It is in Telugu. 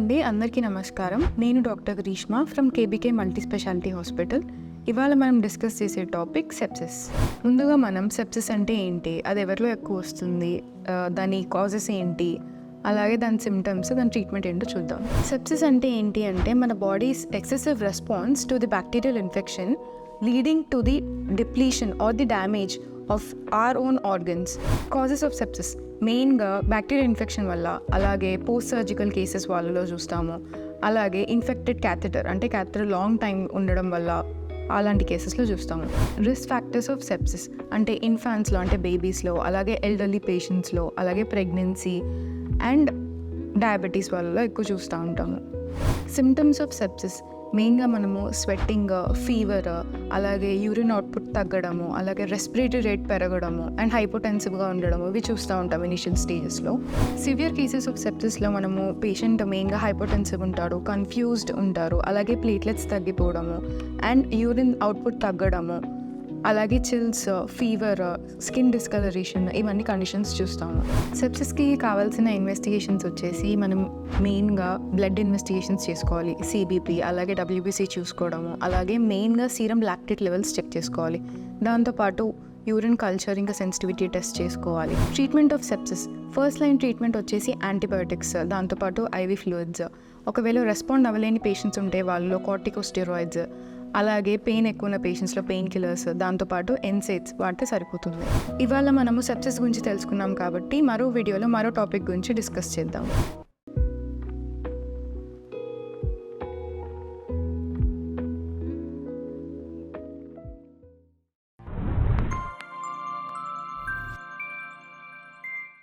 అండి, అందరికీ నమస్కారం. నేను doctor Greeshma from KBK multi speciality hospital. ఇవాళ మనం డిస్కస్ చేసే టాపిక్ సెప్సిస్. ముందుగా మనం సెప్సిస్ అంటే ఏంటి, అది ఎవరిలో ఎక్కువ వస్తుంది, దాని కాజెస్ ఏంటి, అలాగే దాని సిమ్టమ్స్, దాని ట్రీట్మెంట్ ఏంటో చూద్దాం. సెప్సిస్ అంటే ఏంటి అంటే మన bodies excessive response to the bacterial infection leading to the depletion or the damage of our own organs. Causes of sepsis మెయిన్గా బ్యాక్టీరియల్ ఇన్ఫెక్షన్ వల్ల, అలాగే పోస్ట్ సర్జికల్ కేసెస్ వాళ్ళలో చూస్తాము. అలాగే ఇన్ఫెక్టెడ్ క్యాథెటర్ అంటే క్యాథెటర్ లాంగ్ టైం ఉండడం వల్ల అలాంటి కేసెస్లో చూస్తాము. రిస్క్ ఫ్యాక్టర్స్ ఆఫ్ సెప్సిస్ అంటే ఇన్ఫాంట్స్లో అంటే బేబీస్లో, అలాగే ఎల్డర్లీ పేషెంట్స్లో, అలాగే ప్రెగ్నెన్సీ అండ్ డయాబెటీస్ వాళ్ళలో ఎక్కువ చూస్తూ ఉంటాము. సిమ్టమ్స్ ఆఫ్ సెప్సిస్ మెయిన్గా మనము స్వెట్టింగ్, ఫీవర్, అలాగే యూరిన్ అవుట్పుట్ తగ్గడము, అలాగే రెస్పిరేటరీ రేట్ పెరగడము అండ్ హైపోటెన్సివ్గా ఉండడము ఇవి చూస్తూ ఉంటాం ఇనిషియల్ స్టేజెస్లో. సివియర్ కేసెస్ ఆఫ్ సెప్సిస్లో మనము పేషెంట్ మెయిన్గా హైపోటెన్సివ్ ఉంటారు, కన్ఫ్యూజ్డ్ ఉంటారు, అలాగే ప్లేట్లెట్స్ తగ్గిపోవడము అండ్ యూరిన్ అవుట్పుట్ తగ్గడము, అలాగే చిల్స్, ఫీవర్, స్కిన్ డిస్కలరేషన్ ఇవన్నీ కండిషన్స్ చూస్తాము. సెప్సిస్కి కావాల్సిన ఇన్వెస్టిగేషన్స్ వచ్చేసి మనం మెయిన్గా బ్లడ్ ఇన్వెస్టిగేషన్స్ చేసుకోవాలి, సిబిపి, అలాగే డబ్ల్యూబీసీ చూసుకోవడము, అలాగే మెయిన్గా సీరం లాక్టేట్ లెవెల్స్ చెక్ చేసుకోవాలి. దాంతోపాటు యూరిన్ కల్చర్ ఇంకా సెన్సిటివిటీ టెస్ట్ చేసుకోవాలి. Treatment of sepsis first line treatment వచ్చేసి యాంటీబయోటిక్స్, దాంతోపాటు ఐవీ ఫ్లూయిడ్స్. ఒకవేళ రెస్పాండ్ అవ్వలేని పేషెంట్స్ ఉంటే వాళ్ళలో కార్టికోస్టెరాయిడ్స్, అలాగే పెయిన్ ఎక్కువ ఉన్న పేషెంట్స్లో పెయిన్ కిల్లర్స్, దాంతోపాటు ఎన్సైడ్స్ వాడితే సరిపోతుంది. ఇవాళ మనము సెప్సిస్ గురించి తెలుసుకున్నాం కాబట్టి మరో వీడియోలో మరో టాపిక్ గురించి డిస్కస్ చేద్దాం.